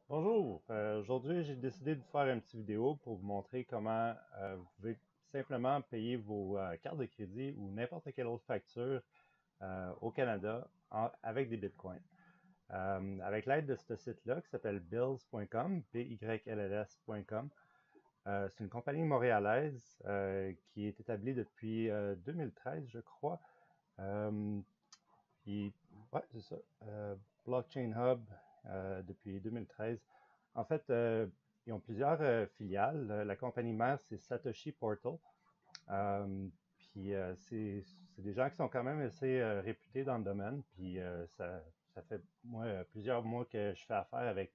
Bonjour, aujourd'hui j'ai décidé de vous faire une petite vidéo pour vous montrer comment vous pouvez simplement payer vos cartes de crédit ou n'importe quelle autre facture au Canada avec des bitcoins. Avec l'aide de ce site-là qui s'appelle bills.com, Bylls.com. C'est une compagnie montréalaise qui est établie depuis 2013, je crois. Euh, puis, ouais, c'est ça. Blockchain Hub depuis 2013. En fait, ils ont plusieurs filiales. La compagnie mère, c'est Satoshi Portal. Euh, c'est des gens qui sont quand même assez réputés dans le domaine. Ça fait plusieurs mois que je fais affaire avec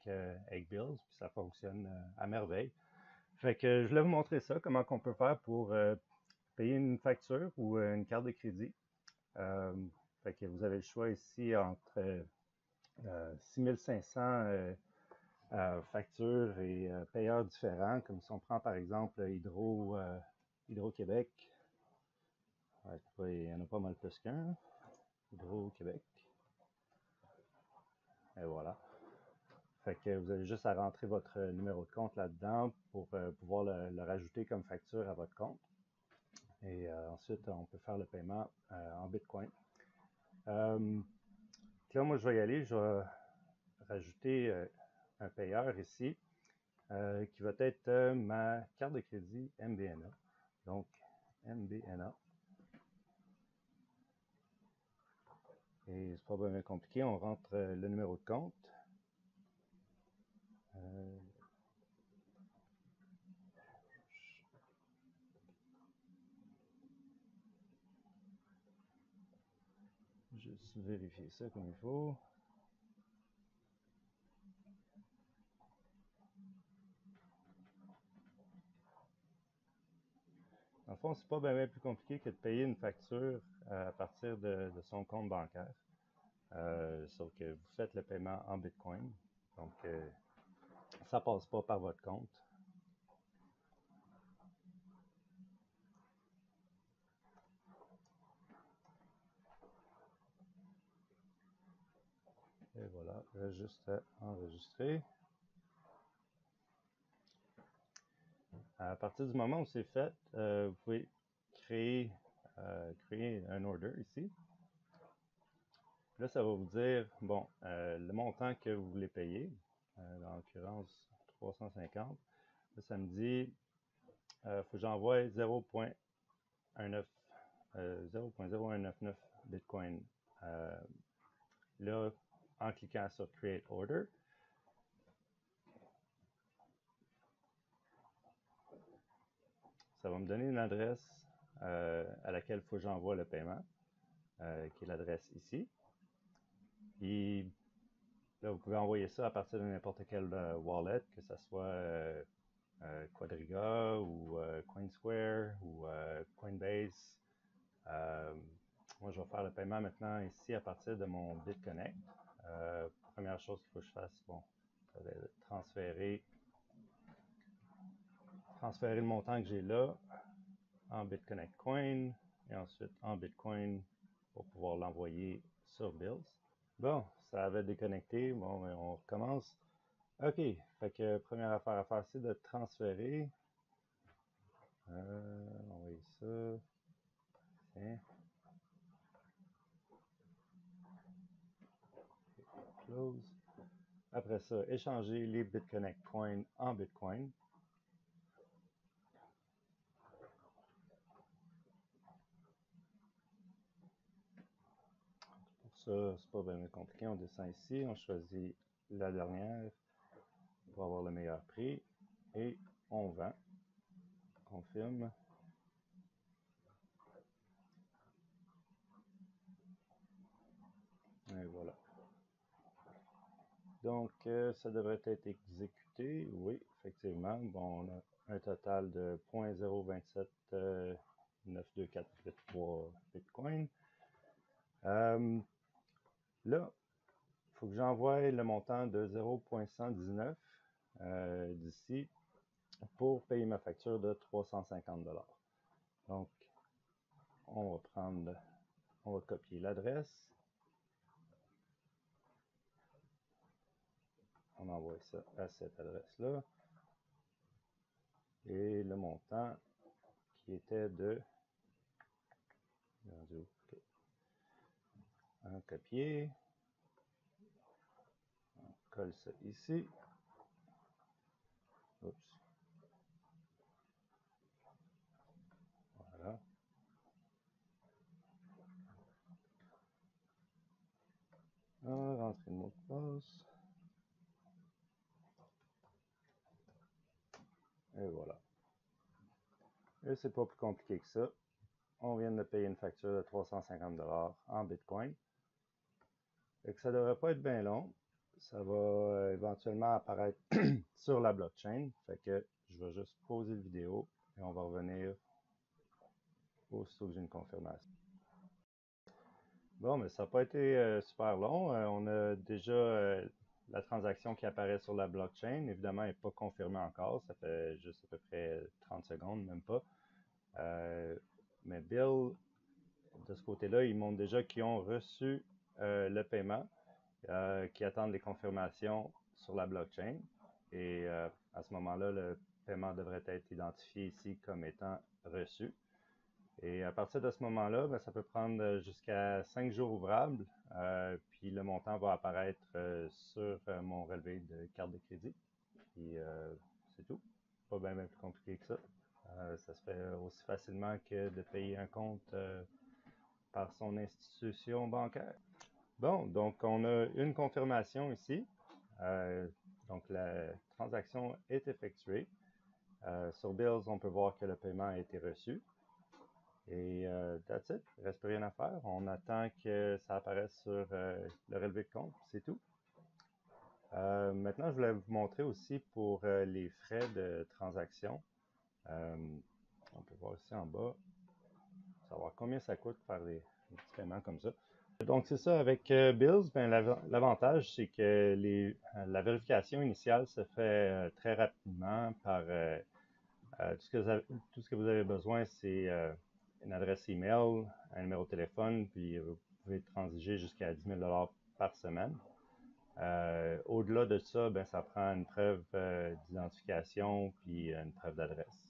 Bills, puis ça fonctionne à merveille. Fait que je voulais vous montrer ça, comment on peut faire pour payer une facture ou une carte de crédit. Euh, Fait que vous avez le choix ici entre 6500 factures et payeurs différents, comme si on prend par exemple Hydro-Québec. Ouais, il y en a pas mal plus qu'un. Hydro-Québec. Et voilà. Fait que vous avez juste à rentrer votre numéro de compte là-dedans pour pouvoir le rajouter comme facture à votre compte. Et ensuite, on peut faire le paiement en Bitcoin. Là, moi, je vais y aller. Je vais rajouter un payeur ici qui va être ma carte de crédit MBNA. Donc, MBNA. Et c'est pas bien compliqué, on rentre le numéro de compte. Euh, Juste vérifier ça comme il faut. En fond, c'est pas bien plus compliqué que de payer une facture à partir de son compte bancaire. Sauf que vous faites le paiement en Bitcoin. Donc, ça passe pas par votre compte. Et voilà, juste à enregistrer. À partir du moment où c'est fait, vous pouvez créer un order ici. Là, ça va vous dire, bon, le montant que vous voulez payer, en l'occurrence 350. Là, ça me dit, il faut que j'envoie 0.0199 Bitcoin. Euh, Là, en cliquant sur Create Order, ça va me donner une adresse à laquelle il faut que j'envoie le paiement, qui est l'adresse ici. Et là, vous pouvez envoyer ça à partir de n'importe quel wallet, que ce soit Quadriga ou Coinsquare ou Coinbase. Euh, Moi, je vais faire le paiement maintenant ici à partir de mon BitConnect. Première chose qu'il faut que je fasse, bon, ça va être transférer le montant que j'ai là en BitConnect Coin et ensuite en Bitcoin pour pouvoir l'envoyer sur Bills. Bon, ça avait déconnecté. Bon, mais on recommence. OK. Fait que première affaire à faire, c'est de transférer. Envoyer ça. Tiens. Close. Après ça, échanger les BitConnect Coins en Bitcoin. Pour ça, c'est pas bien compliqué. On descend ici, on choisit la dernière pour avoir le meilleur prix et on vend. Confirme. Et voilà. Donc, ça devrait être exécuté. Oui, effectivement. Bon, on a un total de 0.027 Bitcoin. Là, il faut que j'envoie le montant de 0.119 d'ici pour payer ma facture de 350 $. Donc, on va prendre, on va copier l'adresse. On envoie ça à cette adresse-là. Et le montant qui était de... Okay. Un copier. On colle ça ici. Oups. Voilà. Rentrer le mot de passe. Et voilà. Et c'est pas plus compliqué que ça. On vient de payer une facture de 350 $ en Bitcoin. Et que ça devrait pas être bien long. Ça va éventuellement apparaître sur la blockchain. Fait que je vais juste poser la vidéo et on va revenir aussitôt que j'ai une confirmation. Bon, mais ça n'a pas été super long. On a déjà la transaction qui apparaît sur la blockchain. Évidemment, elle n'est pas confirmée encore. Ça fait juste à peu près 30 secondes, même pas. Mais Bill, de ce côté-là, il montre déjà qu'ils ont reçu le paiement, qui attendent les confirmations sur la blockchain. Et à ce moment-là, le paiement devrait être identifié ici comme étant reçu. Et à partir de ce moment-là, ben, ça peut prendre jusqu'à 5 jours ouvrables, puis le montant va apparaître sur mon relevé de carte de crédit. Puis c'est tout. Pas bien plus compliqué que ça. Ça se fait aussi facilement que de payer un compte par son institution bancaire. Bon, donc on a une confirmation ici. Donc la transaction est effectuée. Sur Bills, on peut voir que le paiement a été reçu. Et that's it. Il ne reste plus rien à faire. On attend que ça apparaisse sur le relevé de compte. C'est tout. Maintenant, je voulais vous montrer aussi pour les frais de transaction. On peut voir ici en bas, savoir combien ça coûte faire des petits paiements comme ça. Donc, c'est ça, avec Bills, ben, l'avantage, c'est que la vérification initiale se fait très rapidement par tout ce que vous avez besoin, c'est une adresse email, un numéro de téléphone, puis vous pouvez transiger jusqu'à 10 000 $ par semaine. Au-delà de ça, ben, ça prend une preuve d'identification puis une preuve d'adresse.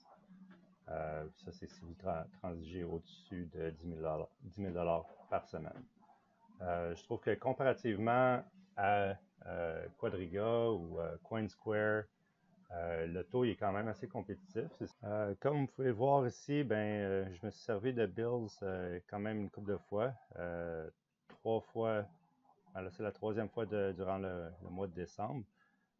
Ça, c'est si vous transigez au-dessus de 10 000 $ par semaine. Je trouve que comparativement à Quadriga ou CoinSquare, le taux est quand même assez compétitif. Comme vous pouvez voir ici, ben, je me suis servi de Bills quand même une couple de fois. 3 fois, ben là, c'est la 3e fois durant le mois de décembre.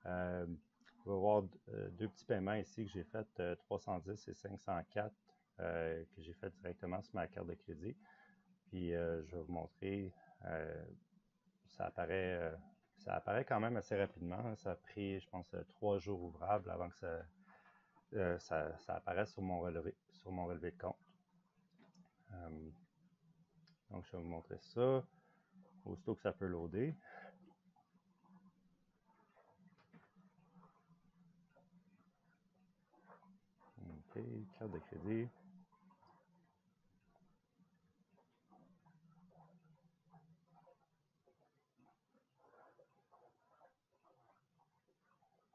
Vous pouvez voir 2 petits paiements ici que j'ai fait, 310 et 504, que j'ai fait directement sur ma carte de crédit. Puis je vais vous montrer, ça apparaît quand même assez rapidement. Ça a pris, je pense, 3 jours ouvrables avant que ça apparaisse sur mon relevé de compte. Donc, je vais vous montrer ça aussitôt que ça peut loader. OK, carte de crédit.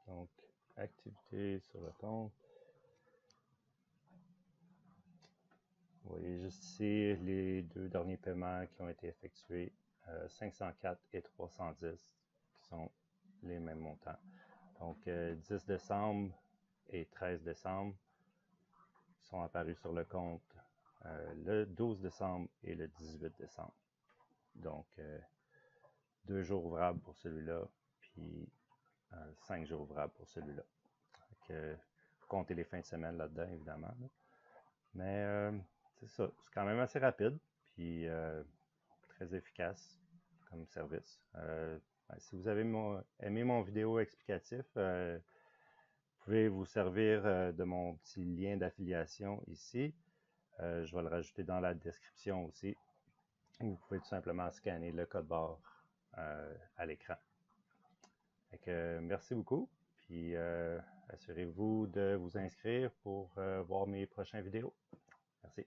Donc, activité sur le compte. Vous voyez juste ici les 2 derniers paiements qui ont été effectués, 504 et 310, qui sont les mêmes montants. Donc, 10 décembre et 13 décembre sont apparus sur le compte le 12 décembre et le 18 décembre. Donc, 2 jours ouvrables pour celui-là, puis 5 jours ouvrables pour celui-là. Comptez les fins de semaine là-dedans, évidemment. Là. Mais c'est ça, c'est quand même assez rapide, puis très efficace comme service. Si vous avez aimé mon vidéo explicatif, vous pouvez vous servir de mon petit lien d'affiliation ici. Je vais le rajouter dans la description aussi. Vous pouvez tout simplement scanner le code barre à l'écran. Merci beaucoup, puis assurez-vous de vous inscrire pour voir mes prochaines vidéos. Merci.